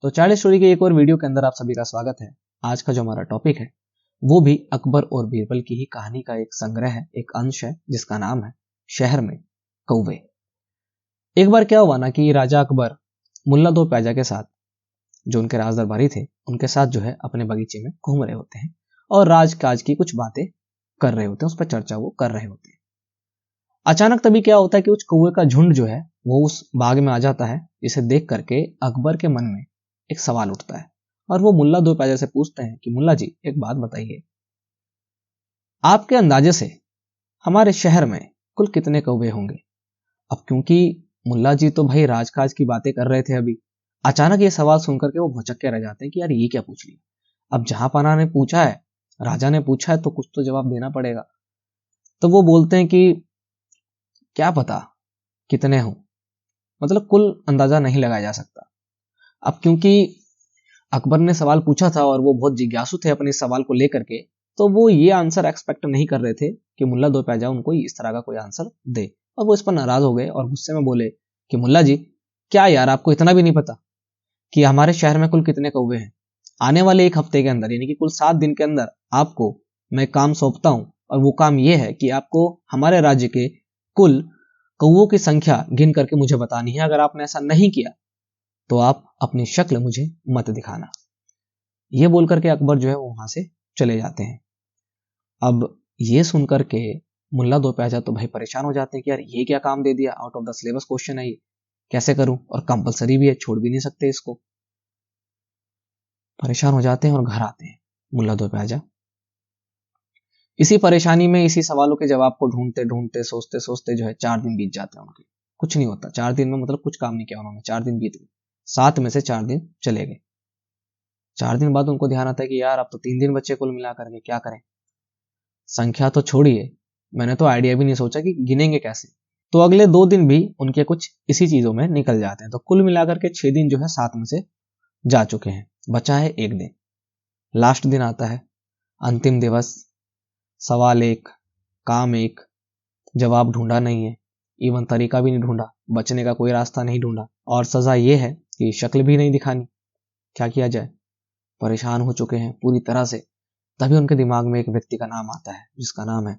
तो child story के एक और वीडियो के अंदर आप सभी का स्वागत है। आज का जो हमारा टॉपिक है वो भी अकबर और बीरबल की ही कहानी का एक संग्रह है, एक अंश है जिसका नाम है शहर में कौवे। एक बार क्या हुआ ना कि राजा अकबर मुल्ला दो प्याजा के साथ, जो उनके राज दरबारी थे, उनके साथ जो है अपने बगीचे में घूम रहे होते हैं और राजकाज की कुछ बातें कर रहे होते हैं, उस पर चर्चा वो कर रहे होते हैं। अचानक तभी क्या होता है कि उस कौवे का झुंड जो है वो उस बाग में आ जाता है। इसे देख करके अकबर के मन में एक सवाल उठता है और वो मुल्ला दो प्याजा से पूछते हैं कि मुल्ला जी एक बात बताइए, आपके अंदाजे से हमारे शहर में कुल कितने कौवे होंगे। अब क्योंकि मुल्ला जी तो भाई राजकाज की बातें कर रहे थे, अभी अचानक ये सवाल सुनकर के वो भौचक्के रह जाते हैं कि यार ये क्या पूछ लिया। अब जहां पना ने पूछा है, राजा ने पूछा है, तो कुछ तो जवाब देना पड़ेगा। तो वो बोलते हैं कि क्या पता कितने हों, मतलब कुल अंदाजा नहीं लगाया जा सकता। अब क्योंकि अकबर ने सवाल पूछा था और वो बहुत जिज्ञासु थे अपने सवाल को लेकर के, तो वो ये आंसर एक्सपेक्ट नहीं कर रहे थे कि मुल्ला दो प्याजा उनको इस तरह का कोई आंसर दे, और वो इस पर नाराज हो गए और गुस्से में बोले कि मुल्ला जी क्या यार, आपको इतना भी नहीं पता कि हमारे शहर में कुल कितने कौवे हैं। आने वाले एक हफ्ते के अंदर, यानी कि कुल 7 दिन के अंदर आपको मैं काम सौंपता हूं, और वो काम ये है कि आपको हमारे राज्य के कुल कौवों की संख्या गिन करके मुझे बतानी है। अगर आपने ऐसा नहीं किया तो आप अपनी शक्ल मुझे मत दिखाना। ये बोलकर के अकबर जो है वो वहां से चले जाते हैं। अब ये सुनकर के मुल्ला दो प्याजा तो भाई परेशान हो जाते हैं कि यार ये क्या काम दे दिया, out of the syllabus question है, ये कैसे करूं, और कंपलसरी भी है, छोड़ भी नहीं सकते इसको। परेशान हो जाते हैं और घर आते हैं मुल्ला दो प्याजा। इसी परेशानी में, इसी सवालों के जवाब को ढूंढते ढूंढते, सोचते सोचते जो है 4 दिन बीत जाते हैं उनके। कुछ नहीं होता 4 दिन में, मतलब कुछ काम नहीं किया उन्होंने, 4 दिन बीत गए। 7 में से 4 दिन चले गए। 4 दिन बाद उनको ध्यान आता है कि यार अब तो 3 दिन बच्चे कुल मिला करके, क्या करें। संख्या तो छोड़िए, मैंने तो आइडिया भी नहीं सोचा कि गिनेंगे कैसे। तो अगले 2 दिन भी उनके कुछ इसी चीजों में निकल जाते हैं। तो कुल मिलाकर के 6 दिन जो है 7 में से जा चुके हैं, बचा है 1 दिन। लास्ट दिन आता है, अंतिम दिवस। सवाल 1, काम 1, जवाब ढूंढा नहीं है, इवन तरीका भी नहीं ढूंढा, बचने का कोई रास्ता नहीं ढूंढा, और सजा यह है कि शक्ल भी नहीं दिखानी। क्या किया जाए, परेशान हो चुके हैं पूरी तरह से। तभी उनके दिमाग में एक व्यक्ति का नाम आता है जिसका नाम है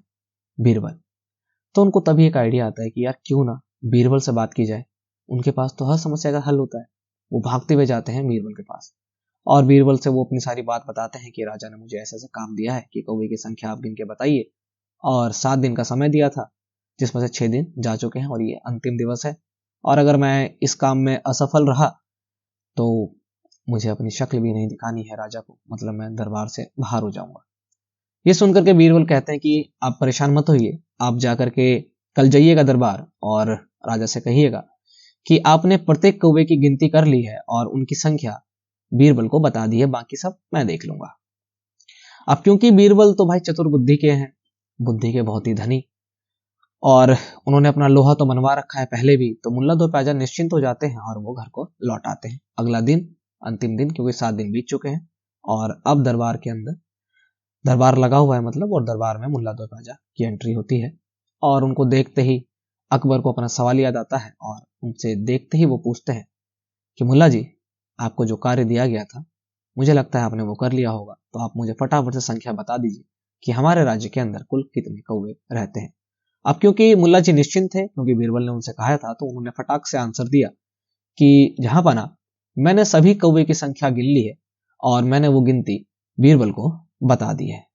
बीरबल। तो उनको तभी एक आइडिया आता है कि यार क्यों ना बीरबल से बात की जाए, उनके पास तो हर समस्या का हल होता है। वो भागते हुए जाते हैं बीरबल के पास और बीरबल से वो अपनी सारी बात बताते हैं कि राजा ने मुझे ऐसे ऐसे काम दिया है कि कौवे की संख्या आप गिन के बताइए, और 7 दिन का समय दिया था जिसमें से 6 दिन जा चुके हैं और ये अंतिम दिवस है, और अगर मैं इस काम में असफल रहा तो मुझे अपनी शक्ल भी नहीं दिखानी है राजा को, मतलब मैं दरबार से बाहर हो जाऊंगा। ये सुनकर के बीरबल कहते हैं कि आप परेशान मत होइए, आप जाकर के कल जाइएगा दरबार और राजा से कहिएगा कि आपने प्रत्येक कौवे की गिनती कर ली है और उनकी संख्या बीरबल को बता दी है, बाकी सब मैं देख लूंगा। अब क्योंकि बीरबल तो भाई चतुर बुद्धि के हैं, बुद्धि के बहुत ही धनी, और उन्होंने अपना लोहा तो मनवा रखा है पहले भी, तो मुल्ला दो प्याजा निश्चिंत हो जाते हैं और वो घर को लौट आते हैं। अगला दिन, अंतिम दिन, क्योंकि 7 दिन बीत चुके हैं और अब दरबार के अंदर, दरबार लगा हुआ है मतलब, और दरबार में मुल्ला दो प्याजा की एंट्री होती है। और उनको देखते ही अकबर को अपना सवाल याद आता है और उनसे देखते ही वो पूछते हैं कि मुल्ला जी, आपको जो कार्य दिया गया था, मुझे लगता है आपने वो कर लिया होगा, तो आप मुझे फटाफट से संख्या बता दीजिए कि हमारे राज्य के अंदर कुल कितने कौवे रहते हैं। अब क्योंकि मुल्ला जी निश्चिंत थे, क्योंकि बीरबल ने उनसे कहा था, तो उन्होंने फटाक से आंसर दिया कि जहां पाना, मैंने सभी कौवे की संख्या गिन ली है और मैंने वो गिनती बीरबल को बता दी है,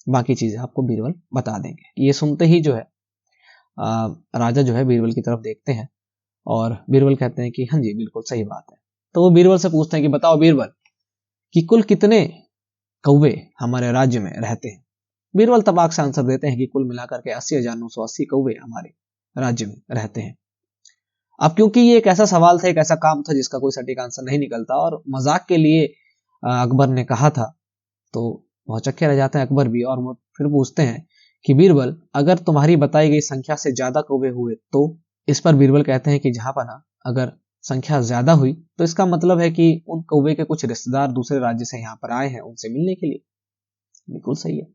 बाकी चीजें आपको बीरबल बता देंगे। ये सुनते ही जो है राजा जो है बीरबल की तरफ देखते हैं और बीरबल कहते हैं कि हाँ जी बिल्कुल सही बात है। तो वो बीरबल से पूछते हैं कि बताओ बीरबल, कि कुल कितने कौवे हमारे राज्य में रहते हैं। बीरबल तबाक से आंसर देते हैं कि कुल मिलाकर के 80,980 कौवे हमारे राज्य में रहते हैं। अब क्योंकि ये एक ऐसा सवाल था, एक ऐसा काम था जिसका कोई सटीक आंसर नहीं निकलता, और मजाक के लिए अकबर ने कहा था, तो भौचक्के रह जाते हैं अकबर भी, और वो फिर पूछते हैं कि बीरबल, अगर तुम्हारी बताई गई संख्या से ज्यादा कौवे हुए तो। इस पर बीरबल कहते हैं कि जहां पना, अगर संख्या ज्यादा हुई तो इसका मतलब है कि उन कौवे के कुछ रिश्तेदार दूसरे राज्य से यहाँ पर आए हैं उनसे मिलने के लिए। बिल्कुल सही है।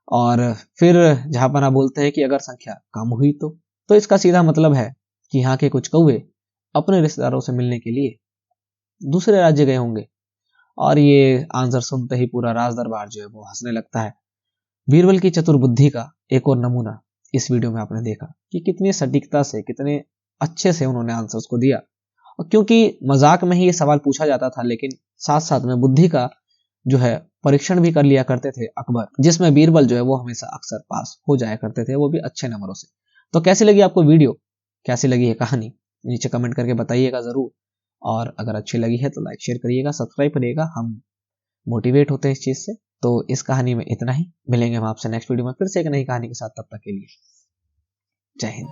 और फिर जहापना बोलते हैं कि अगर संख्या कम हुई तो इसका सीधा मतलब है कि यहाँ के कुछ कौवे अपने रिश्तेदारों से मिलने के लिए दूसरे राज्य गए होंगे। और ये आंसर सुनते ही पूरा राज दरबार जो है वो हंसने लगता है। बीरबल की चतुर बुद्धि का एक और नमूना इस वीडियो में आपने देखा कि कितनी सटीकता से, कितने अच्छे से उन्होंने आंसर्स को दिया। और क्योंकि मजाक में ही ये सवाल पूछा जाता था, लेकिन साथ साथ में बुद्धि का जो है परीक्षण भी कर लिया करते थे अकबर, जिसमें बीरबल जो है वो हमेशा अक्सर पास हो जाया करते थे, वो भी अच्छे नंबरों से। तो कैसी लगी आपको वीडियो, कैसी लगी है कहानी, नीचे कमेंट करके बताइएगा जरूर। और अगर अच्छी लगी है तो लाइक शेयर करिएगा, सब्सक्राइब करिएगा, हम मोटिवेट होते हैं इस चीज से। तो इस कहानी में इतना ही, मिलेंगे हम आपसे नेक्स्ट वीडियो में फिर से एक नई कहानी के साथ, तब तक के लिए जय हिंद।